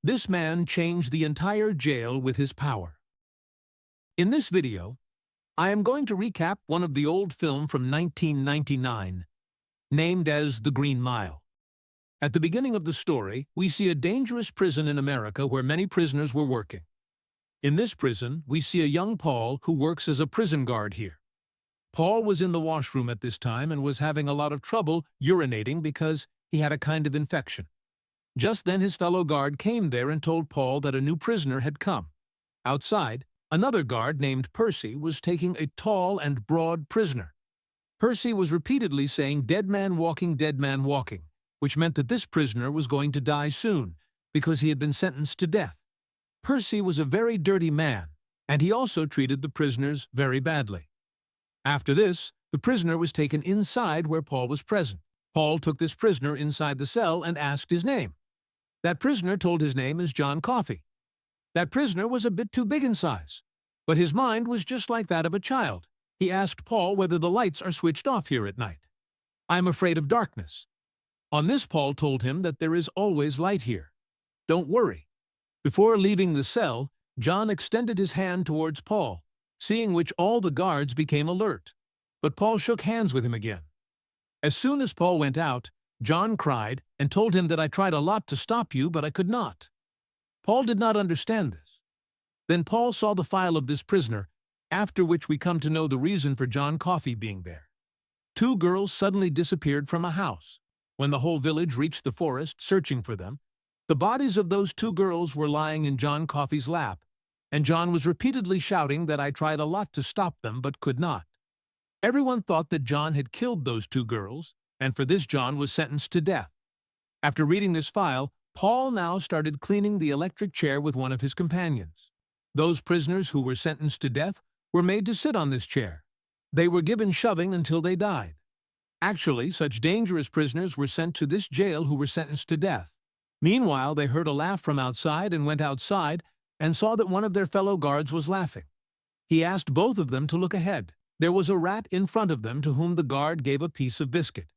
This man changed the entire jail with his power. In this video, I am going to recap one of the old film from 1999, named as The Green Mile. At the beginning of the story, we see a dangerous prison in America where many prisoners were working. In this prison, we see a young Paul who works as a prison guard here. Paul was in the washroom at this time and was having a lot of trouble urinating because he had a kind of infection. Just then his fellow guard came there and told Paul that a new prisoner had come. Outside, another guard named Percy was taking a tall and broad prisoner. Percy was repeatedly saying, dead man walking, which meant that this prisoner was going to die soon because he had been sentenced to death. Percy was a very dirty man, and he also treated the prisoners very badly. After this, the prisoner was taken inside where Paul was present. Paul took this prisoner inside the cell and asked his name. That prisoner told his name as John Coffey. That prisoner was a bit too big in size, but his mind was just like that of a child. He asked Paul whether the lights are switched off here at night. I am afraid of darkness. On this, Paul told him that there is always light here. Don't worry. Before leaving the cell, John extended his hand towards Paul, seeing which all the guards became alert. But Paul shook hands with him again. As soon as Paul went out, John cried and told him that I tried a lot to stop you, but I could not. Paul did not understand this. Then Paul saw the file of this prisoner, after which we come to know the reason for John Coffey being there. 2 girls suddenly disappeared from a house. When the whole village reached the forest searching for them, the bodies of those 2 girls were lying in John Coffey's lap, and John was repeatedly shouting that I tried a lot to stop them but could not. Everyone thought that John had killed those 2 girls, and for this John was sentenced to death. After reading this file, Paul now started cleaning the electric chair with one of his companions. Those prisoners who were sentenced to death were made to sit on this chair. They were given shoving until they died. Actually, such dangerous prisoners were sent to this jail who were sentenced to death. Meanwhile, they heard a laugh from outside and went outside and saw that one of their fellow guards was laughing. He asked both of them to look ahead. There was a rat in front of them to whom the guard gave a piece of biscuit.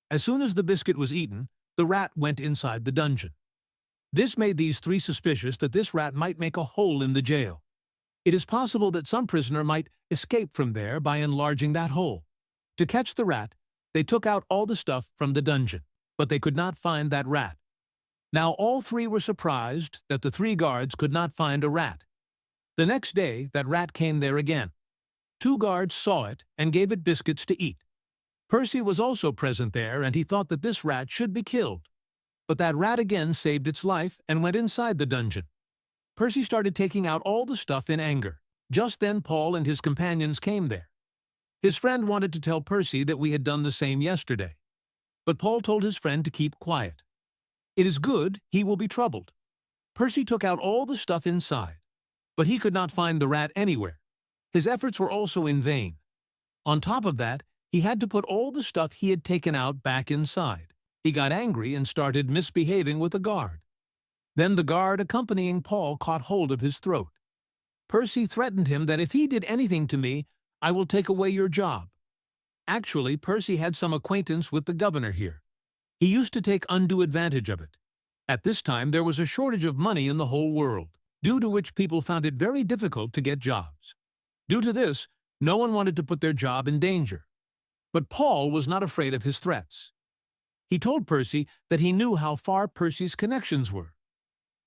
As soon as the biscuit was eaten, the rat went inside the dungeon. This made these 3 suspicious that this rat might make a hole in the jail. It is possible that some prisoner might escape from there by enlarging that hole. To catch the rat, they took out all the stuff from the dungeon, but they could not find that rat. Now all 3 were surprised that the 3 guards could not find a rat. The next day, that rat came there again. 2 guards saw it and gave it biscuits to eat. Percy was also present there, and he thought that this rat should be killed. But that rat again saved its life and went inside the dungeon. Percy started taking out all the stuff in anger. Just then Paul and his companions came there. His friend wanted to tell Percy that we had done the same yesterday. But Paul told his friend to keep quiet. It is good, he will be troubled. Percy took out all the stuff inside, but he could not find the rat anywhere. His efforts were also in vain. On top of that, he had to put all the stuff he had taken out back inside. He got angry and started misbehaving with the guard. Then the guard accompanying Paul caught hold of his throat. Percy threatened him that if he did anything to me, I will take away your job. Actually, Percy had some acquaintance with the governor here. He used to take undue advantage of it. At this time, there was a shortage of money in the whole world, due to which people found it very difficult to get jobs. Due to this, no one wanted to put their job in danger. But Paul was not afraid of his threats. He told Percy that he knew how far Percy's connections were.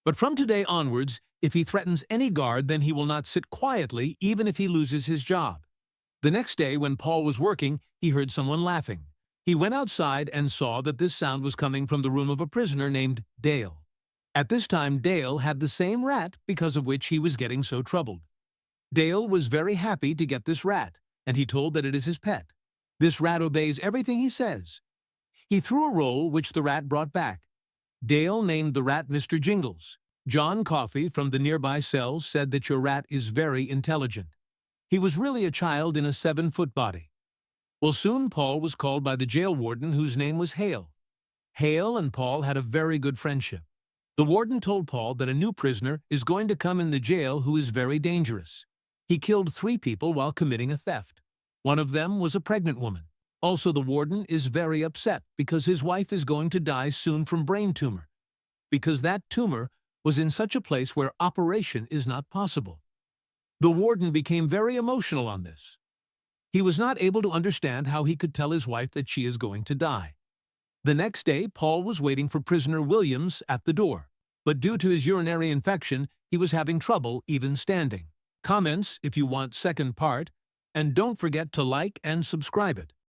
But from today onwards, if he threatens any guard, then he will not sit quietly even if he loses his job. The next day, when Paul was working, he heard someone laughing. He went outside and saw that this sound was coming from the room of a prisoner named Dale. At this time, Dale had the same rat because of which he was getting so troubled. Dale was very happy to get this rat, and he told that it is his pet. This rat obeys everything he says. He threw a roll which the rat brought back. Dale named the rat Mr. Jingles. John Coffey from the nearby cell said that your rat is very intelligent. He was really a child in a 7-foot body. Well, soon Paul was called by the jail warden, whose name was Hale. Hale and Paul had a very good friendship. The warden told Paul that a new prisoner is going to come in the jail who is very dangerous. He killed 3 people while committing a theft. One of them was a pregnant woman. Also, the warden is very upset because his wife is going to die soon from brain tumor, because that tumor was in such a place where operation is not possible. The warden became very emotional on this. He was not able to understand how he could tell his wife that she is going to die. The next day, Paul was waiting for prisoner Williams at the door, but due to his urinary infection, he was having trouble even standing. Comments if you want second part, and don't forget to like and subscribe it.